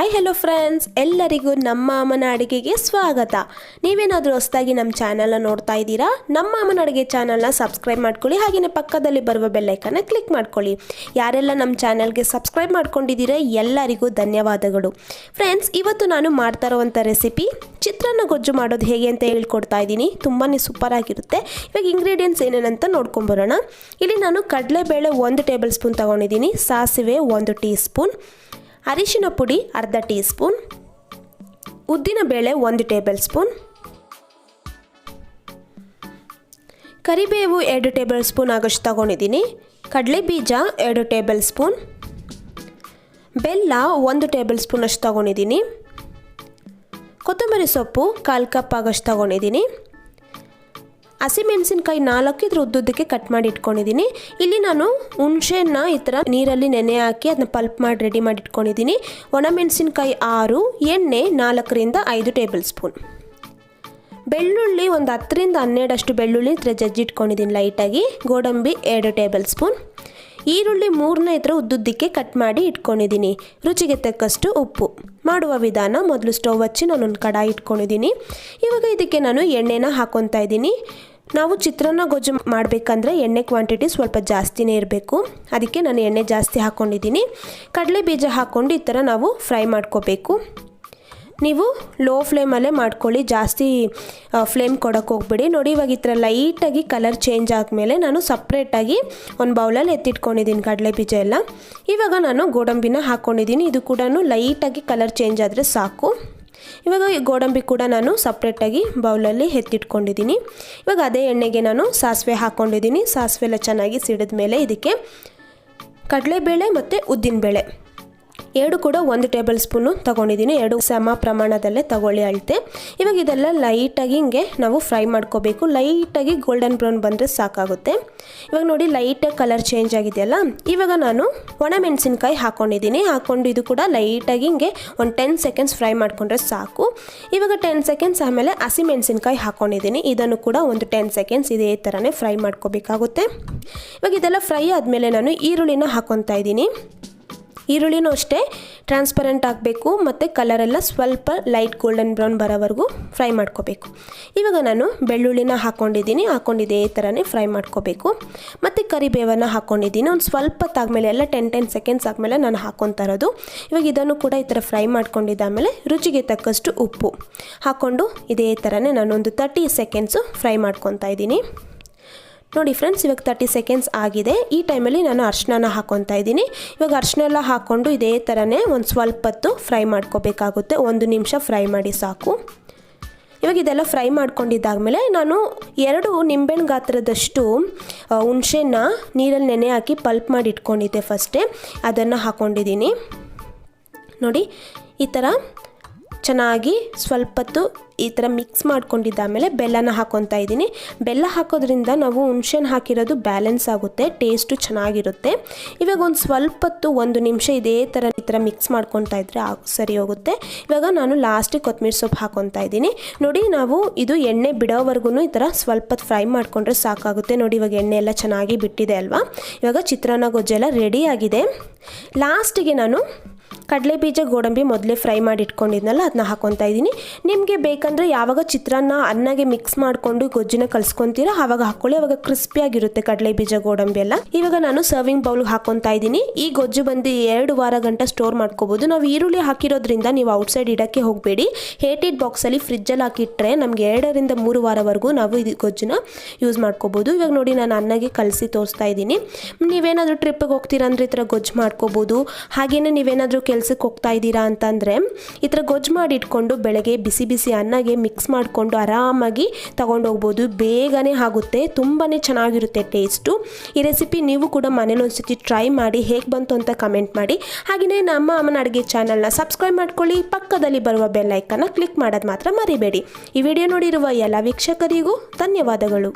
Hi hello friends, ಎಲ್ಲರಿಗೂ ನಮ್ಮ ಅಮ್ಮನ ಅಡುಗೆಗೆ ಸ್ವಾಗತ. ನೀವೇನಾದರೂ ಹೊಸದಾಗಿ ನಮ್ಮ ಚಾನಲ್ನ ನೋಡ್ತಾ ಇದ್ದೀರಾ, ನಮ್ಮ ಅಮ್ಮನ ಅಡುಗೆ ಚಾನಲ್ನ ಸಬ್ಸ್ಕ್ರೈಬ್ ಮಾಡ್ಕೊಳ್ಳಿ. ಹಾಗೆಯೇ ಪಕ್ಕದಲ್ಲಿ ಬರುವ ಬೆಲ್ಲೈಕನ್ನ ಕ್ಲಿಕ್ ಮಾಡ್ಕೊಳ್ಳಿ. ಯಾರೆಲ್ಲ ನಮ್ಮ ಚಾನಲ್ಗೆ ಸಬ್ಸ್ಕ್ರೈಬ್ ಮಾಡ್ಕೊಂಡಿದ್ದೀರಾ ಎಲ್ಲರಿಗೂ ಧನ್ಯವಾದಗಳು. ಫ್ರೆಂಡ್ಸ್, ಇವತ್ತು ನಾನು ಮಾಡ್ತಾ ಇರುವಂಥ ರೆಸಿಪಿ ಚಿತ್ರಾನ್ನ ಗೊಜ್ಜು ಮಾಡೋದು ಹೇಗೆ ಅಂತ ಹೇಳ್ಕೊಡ್ತಾ ಇದ್ದೀನಿ. ತುಂಬಾ ಸೂಪರ್ ಆಗಿರುತ್ತೆ. ಇವಾಗ ಇಂಗ್ರೀಡಿಯೆಂಟ್ಸ್ ಏನೇನಂತ ನೋಡ್ಕೊಂಬರೋಣ. ಇಲ್ಲಿ ನಾನು ಕಡಲೆಬೇಳೆ 1 ಟೇಬಲ್ ಸ್ಪೂನ್ ತೊಗೊಂಡಿದ್ದೀನಿ, ಸಾಸಿವೆ 1 ಟೀ ಸ್ಪೂನ್, ಅರಿಶಿನ ಪುಡಿ ಅರ್ಧ ಟೀ ಸ್ಪೂನ್, ಉದ್ದಿನ ಬೇಳೆ 1 ಟೇಬಲ್ ಸ್ಪೂನ್, ಕರಿಬೇವು 2 ಟೇಬಲ್ ಸ್ಪೂನ್ ಆಗೋಷ್ಟು ತಗೊಂಡಿದ್ದೀನಿ, ಕಡಲೆ ಬೀಜ 2 ಟೇಬಲ್ ಸ್ಪೂನ್, ಬೆಲ್ಲ 1 ಟೇಬಲ್ ಸ್ಪೂನ್ ಅಷ್ಟು ತಗೊಂಡಿದ್ದೀನಿ, ಕೊತ್ತಂಬರಿ ಸೊಪ್ಪು 1/4 ಕಪ್ ಆಗೋಷ್ಟು ತಗೊಂಡಿದ್ದೀನಿ, ಹಸಿಮೆಣಸಿನ್ಕಾಯಿ 4 ಇದ್ರ ಉದ್ದುದ್ದಕ್ಕೆ ಕಟ್ ಮಾಡಿ ಇಟ್ಕೊಂಡಿದ್ದೀನಿ. ಇಲ್ಲಿ ನಾನು ಹುಣಸೆಹಣ್ಣ ಈ ಥರ ನೀರಲ್ಲಿ ನೆನೆ ಹಾಕಿ ಅದನ್ನ ಪಲ್ಪ್ ಮಾಡಿ ರೆಡಿ ಮಾಡಿ ಇಟ್ಕೊಂಡಿದ್ದೀನಿ. ಒಣಮೆಣಸಿನ್ಕಾಯಿ 6, ಎಣ್ಣೆ 4ರಿಂದ 5 ಟೇಬಲ್ ಸ್ಪೂನ್, ಬೆಳ್ಳುಳ್ಳಿ ಒಂದು 10ರಿಂದ 12 ಅಷ್ಟು ಬೆಳ್ಳುಳ್ಳಿ ಈ ಥರ ಜಜ್ಜಿಟ್ಕೊಂಡಿದ್ದೀನಿ ಲೈಟಾಗಿ, ಗೋಡಂಬಿ 2 ಟೇಬಲ್ ಸ್ಪೂನ್, ಈರುಳ್ಳಿ 3ನ ಈ ಥರ ಉದ್ದುದ್ದಕ್ಕೆ ಕಟ್ ಮಾಡಿ ಇಟ್ಕೊಂಡಿದ್ದೀನಿ, ರುಚಿಗೆ ತಕ್ಕಷ್ಟು ಉಪ್ಪು. ಮಾಡುವ ವಿಧಾನ: ಮೊದಲು ಸ್ಟವ್ ಹಚ್ಚಿ ನಾನೊಂದು ಕಡಾಯಿ ಇಟ್ಕೊಂಡಿದ್ದೀನಿ. ಇವಾಗ ಇದಕ್ಕೆ ನಾನು ಎಣ್ಣೆನ ಹಾಕ್ಕೊತಾ ಇದ್ದೀನಿ. ನಾವು ಚಿತ್ರಾನ್ನ ಗೊಜ್ಜು ಮಾಡಬೇಕಂದ್ರೆ ಎಣ್ಣೆ ಕ್ವಾಂಟಿಟಿ ಸ್ವಲ್ಪ ಜಾಸ್ತಿನೇ ಇರಬೇಕು, ಅದಕ್ಕೆ ನಾನು ಎಣ್ಣೆ ಜಾಸ್ತಿ ಹಾಕ್ಕೊಂಡಿದ್ದೀನಿ. ಕಡಲೆ ಬೀಜ ಹಾಕ್ಕೊಂಡು ಈ ಥರ ನಾವು ಫ್ರೈ ಮಾಡ್ಕೋಬೇಕು. ನೀವು ಲೋ ಫ್ಲೇಮಲ್ಲೇ ಮಾಡ್ಕೊಳ್ಳಿ, ಜಾಸ್ತಿ ಫ್ಲೇಮ್ ಕೊಡೋಕ್ಕೆ ಹೋಗ್ಬೇಡಿ. ನೋಡಿ, ಇವಾಗ ಈ ಥರ ಲೈಟಾಗಿ ಕಲರ್ ಚೇಂಜ್ ಆದಮೇಲೆ ನಾನು ಸಪ್ರೇಟಾಗಿ ಒಂದು ಬೌಲಲ್ಲಿ ಎತ್ತಿಟ್ಕೊಂಡಿದ್ದೀನಿ ಕಡಲೆ ಬೀಜ ಎಲ್ಲ. ಇವಾಗ ನಾನು ಗೋಡಂಬಿನ ಹಾಕ್ಕೊಂಡಿದ್ದೀನಿ, ಇದು ಕೂಡ ಲೈಟಾಗಿ ಕಲರ್ ಚೇಂಜ್ ಆದರೆ ಸಾಕು. ಇವಾಗ ಗೋಡಂಬಿ ಕೂಡ ನಾನು ಸಪ್ರೇಟಾಗಿ ಬೌಲಲ್ಲಿ ಎತ್ತಿಟ್ಕೊಂಡಿದ್ದೀನಿ. ಇವಾಗ ಅದೇ ಎಣ್ಣೆಗೆ ನಾನು ಸಾಸಿವೆ ಹಾಕ್ಕೊಂಡಿದ್ದೀನಿ. ಸಾಸಿವೆ ಎಲ್ಲ ಚೆನ್ನಾಗಿ ಸಿಡಿದ ಮೇಲೆ ಇದಕ್ಕೆ ಕಡಲೆಬೇಳೆ ಮತ್ತು ಉದ್ದಿನಬೇಳೆ 2 ಕೂಡ 1 ಟೇಬಲ್ ಸ್ಪೂನು ತೊಗೊಂಡಿದ್ದೀನಿ. 2 ಸಮ ಪ್ರಮಾಣದಲ್ಲೇ ತಗೊಳ್ಳಿ ಅಳತೆ. ಇವಾಗ ಇದೆಲ್ಲ ಲೈಟಾಗಿ ಹಿಂಗೆ ನಾವು ಫ್ರೈ ಮಾಡ್ಕೋಬೇಕು. ಲೈಟಾಗಿ ಗೋಲ್ಡನ್ ಬ್ರೌನ್ ಬಂದರೆ ಸಾಕಾಗುತ್ತೆ. ಇವಾಗ ನೋಡಿ, ಲೈಟಾಗಿ ಕಲರ್ ಚೇಂಜ್ ಆಗಿದೆಯಲ್ಲ. ಇವಾಗ ನಾನು ಒಣಮೆಣಸಿನ್ಕಾಯಿ ಹಾಕ್ಕೊಂಡಿದ್ದೀನಿ. ಹಾಕ್ಕೊಂಡು ಇದು ಕೂಡ ಲೈಟಾಗಿ ಹಿಂಗೆ ಒಂದು 10 ಸೆಕೆಂಡ್ಸ್ ಫ್ರೈ ಮಾಡಿಕೊಂಡ್ರೆ ಸಾಕು. ಇವಾಗ 10 ಸೆಕೆಂಡ್ಸ್ ಆಮೇಲೆ ಹಸಿಮೆಣಸಿನ್ಕಾಯಿ ಹಾಕ್ಕೊಂಡಿದ್ದೀನಿ. ಇದನ್ನು ಕೂಡ ಒಂದು 10 ಸೆಕೆಂಡ್ಸ್ ಇದೇ ಥರನೇ ಫ್ರೈ ಮಾಡ್ಕೋಬೇಕಾಗುತ್ತೆ. ಇವಾಗ ಇದೆಲ್ಲ ಫ್ರೈ ಆದಮೇಲೆ ನಾನು ಈರುಳ್ಳಿನ ಹಾಕ್ಕೊತಾ ಇದ್ದೀನಿ. ಈರುಳ್ಳಿನೂ ಅಷ್ಟೇ ಟ್ರಾನ್ಸ್ಪರೆಂಟ್ ಆಗಬೇಕು ಮತ್ತು ಕಲರೆಲ್ಲ ಸ್ವಲ್ಪ ಲೈಟ್ ಗೋಲ್ಡನ್ ಬ್ರೌನ್ ಬರೋವರೆಗೂ ಫ್ರೈ ಮಾಡ್ಕೋಬೇಕು. ಇವಾಗ ನಾನು ಬೆಳ್ಳುಳ್ಳಿನ ಹಾಕ್ಕೊಂಡಿದ್ದೀನಿ. ಹಾಕ್ಕೊಂಡಿದ್ದೇ ಥರನೇ ಫ್ರೈ ಮಾಡ್ಕೋಬೇಕು. ಮತ್ತು ಕರಿಬೇವನ್ನು ಹಾಕ್ಕೊಂಡಿದ್ದೀನಿ. ಒಂದು ಸ್ವಲ್ಪ ಹೊತ್ತಾದ್ಮೇಲೆ ಎಲ್ಲ 10 ಸೆಕೆಂಡ್ಸ್ ಆದಮೇಲೆ ನಾನು ಹಾಕ್ಕೊತಾ ಇರೋದು. ಇವಾಗ ಇದನ್ನು ಕೂಡ ಈ ಥರ ಫ್ರೈ ಮಾಡ್ಕೊಂಡಿದ್ದಾದಮೇಲೆ ರುಚಿಗೆ ತಕ್ಕಷ್ಟು ಉಪ್ಪು ಹಾಕ್ಕೊಂಡು ಇದೇ ಥರನೇ ನಾನೊಂದು 30 ಸೆಕೆಂಡ್ಸು ಫ್ರೈ ಮಾಡ್ಕೊತಾ ಇದ್ದೀನಿ. ನೋಡಿ ಫ್ರೆಂಡ್ಸ್, ಇವಾಗ 30 ಸೆಕೆಂಡ್ಸ್ ಆಗಿದೆ. ಈ ಟೈಮಲ್ಲಿ ನಾನು ಅರಿಶಿನ ಹಾಕ್ಕೊತಾ ಇದ್ದೀನಿ. ಇವಾಗ ಅರಿಶಿನ ಎಲ್ಲ ಹಾಕ್ಕೊಂಡು ಇದೇ ಥರನೇ ಒಂದು ಸ್ವಲ್ಪ ಹೊತ್ತು ಫ್ರೈ ಮಾಡ್ಕೋಬೇಕಾಗುತ್ತೆ. 1 ನಿಮಿಷ ಫ್ರೈ ಮಾಡಿ ಸಾಕು. ಇವಾಗ ಇದೆಲ್ಲ ಫ್ರೈ ಮಾಡ್ಕೊಂಡಿದ್ದಾದಮೇಲೆ ನಾನು 2 ನಿಂಬೆಹಣ್ಣು ಗಾತ್ರದಷ್ಟು ಹುಣಸೆಹಣ್ಣ ನೀರಲ್ಲಿ ನೆನೆ ಹಾಕಿ ಪಲ್ಪ್ ಮಾಡಿ ಇಟ್ಕೊಂಡಿದ್ದೆ ಫಸ್ಟೇ, ಅದನ್ನು ಹಾಕ್ಕೊಂಡಿದ್ದೀನಿ. ನೋಡಿ, ಈ ಥರ ಚೆನ್ನಾಗಿ ಸ್ವಲ್ಪ ಹೊತ್ತು ಈ ಥರ ಮಿಕ್ಸ್ ಮಾಡ್ಕೊಂಡಿದ್ದಾದಮೇಲೆ ಬೆಲ್ಲನ ಹಾಕ್ಕೊತಾ ಇದ್ದೀನಿ. ಬೆಲ್ಲ ಹಾಕೋದ್ರಿಂದ ನಾವು ಹುಣಸೆಹಣ್ಣು ಹಾಕಿರೋದು ಬ್ಯಾಲೆನ್ಸ್ ಆಗುತ್ತೆ, ಟೇಸ್ಟು ಚೆನ್ನಾಗಿರುತ್ತೆ. ಇವಾಗ ಒಂದು ಸ್ವಲ್ಪ ಹೊತ್ತು 1 ನಿಮಿಷ ಇದೇ ಥರ ಈ ಥರ ಮಿಕ್ಸ್ ಮಾಡ್ಕೊತಾ ಇದ್ದರೆ ಸರಿ ಹೋಗುತ್ತೆ. ಇವಾಗ ನಾನು ಲಾಸ್ಟಿಗೆ ಕೊತ್ತಂಬರಿ ಸೊಪ್ಪು ಹಾಕ್ಕೊತಾ ಇದ್ದೀನಿ. ನೋಡಿ, ನಾವು ಇದು ಎಣ್ಣೆ ಬಿಡೋವರೆಗೂ ಈ ಥರ ಸ್ವಲ್ಪ ಹೊತ್ತು ಫ್ರೈ ಮಾಡಿಕೊಂಡ್ರೆ ಸಾಕಾಗುತ್ತೆ. ನೋಡಿ, ಇವಾಗ ಎಣ್ಣೆ ಎಲ್ಲ ಚೆನ್ನಾಗಿ ಬಿಟ್ಟಿದೆ ಅಲ್ವಾ. ಇವಾಗ ಚಿತ್ರಾನ್ನ ಗೊಜ್ಜೆಲ್ಲ ರೆಡಿ ಆಗಿದೆ. ಲಾಸ್ಟಿಗೆ ನಾನು ಕಡಲೆ ಬೀಜ ಗೋಡಂಬಿ ಮೊದಲೇ ಫ್ರೈ ಮಾಡಿ ಇಟ್ಕೊಂಡಿದ್ನಲ್ಲ, ಅದನ್ನ ಹಾಕ್ಕೊತಾ ಇದ್ದೀನಿ. ನಿಮಗೆ ಬೇಕಂದರೆ ಯಾವಾಗ ಚಿತ್ರಾನ್ನ ಅನ್ನಗೆ ಮಿಕ್ಸ್ ಮಾಡಿಕೊಂಡು ಗೊಜ್ಜನ್ನ ಕಲಿಸ್ಕೊತೀರಾ ಆವಾಗ ಹಾಕ್ಕೊಳ್ಳಿ, ಆವಾಗ ಕ್ರಿಸ್ಪಿಯಾಗಿರುತ್ತೆ ಕಡಲೆ ಬೀಜ ಗೋಡಂಬಿ ಎಲ್ಲ. ಇವಾಗ ನಾನು ಸರ್ವಿಂಗ್ ಬೌಲ್ಗೆ ಹಾಕ್ಕೊತಾ ಇದ್ದೀನಿ. ಈ ಗೊಜ್ಜು ಬಂದು 2 ವಾರ ಗಂಟ ಸ್ಟೋರ್ ಮಾಡ್ಕೋಬೋದು. ನಾವು ಈರುಳ್ಳಿ ಹಾಕಿರೋದ್ರಿಂದ ನೀವು ಔಟ್ಸೈಡ್ ಇಡೋಕ್ಕೆ ಹೋಗಬೇಡಿ. ಹೇಟೆಡ್ ಬಾಕ್ಸಲ್ಲಿ ಫ್ರಿಜ್ಜಲ್ಲಿ ಹಾಕಿಟ್ರೆ ನಮಗೆ 2ರಿಂದ 3 ವಾರವರೆಗೂ ನಾವು ಇದು ಗೊಜ್ಜನ್ನ ಯೂಸ್ ಮಾಡ್ಕೋಬೋದು. ಇವಾಗ ನೋಡಿ, ನಾನು ಅನ್ನಗೆ ಕಲಸಿ ತೋರಿಸ್ತಾ ಇದ್ದೀನಿ. ನೀವೇನಾದರೂ ಟ್ರಿಪ್ಪಿಗೆ ಹೋಗ್ತೀರಾ ಅಂದರೆ ಈ ಥರ ಗೊಜ್ಜು ಮಾಡ್ಕೋಬೋದು. ಹಾಗೆಯೇ ನೀವೇನಾದರೂ ಕೆಲಸಕ್ಕೆ ಹೋಗ್ತಾ ಇದ್ದೀರಾ ಅಂತಂದರೆ ಈ ಥರ ಗೊಜ್ಜು ಮಾಡಿ ಇಟ್ಕೊಂಡು ಬೆಳಗ್ಗೆ ಬಿಸಿ ಬಿಸಿ ಅನ್ನಗೆ ಮಿಕ್ಸ್ ಮಾಡಿಕೊಂಡು ಆರಾಮಾಗಿ ತೊಗೊಂಡೋಗ್ಬೋದು. ಬೇಗನೆ ಆಗುತ್ತೆ, ತುಂಬಾ ಚೆನ್ನಾಗಿರುತ್ತೆ ಟೇಸ್ಟು. ಈ ರೆಸಿಪಿ ನೀವು ಕೂಡ ಮನೇಲಿ ಒಂದ್ಸತಿ ಟ್ರೈ ಮಾಡಿ ಹೇಗೆ ಬಂತು ಅಂತ ಕಮೆಂಟ್ ಮಾಡಿ. ಹಾಗೆಯೇ ನಮ್ಮ ಅಮ್ಮನ ಅಡುಗೆ ಚಾನಲ್ನ ಸಬ್ಸ್ಕ್ರೈಬ್ ಮಾಡ್ಕೊಳ್ಳಿ. ಪಕ್ಕದಲ್ಲಿ ಬರುವ ಬೆಲ್ ಐಕನ್ನ ಕ್ಲಿಕ್ ಮಾಡೋದು ಮಾತ್ರ ಮರಿಬೇಡಿ. ಈ ವಿಡಿಯೋ ನೋಡಿರುವ ಎಲ್ಲ ವೀಕ್ಷಕರಿಗೂ ಧನ್ಯವಾದಗಳು.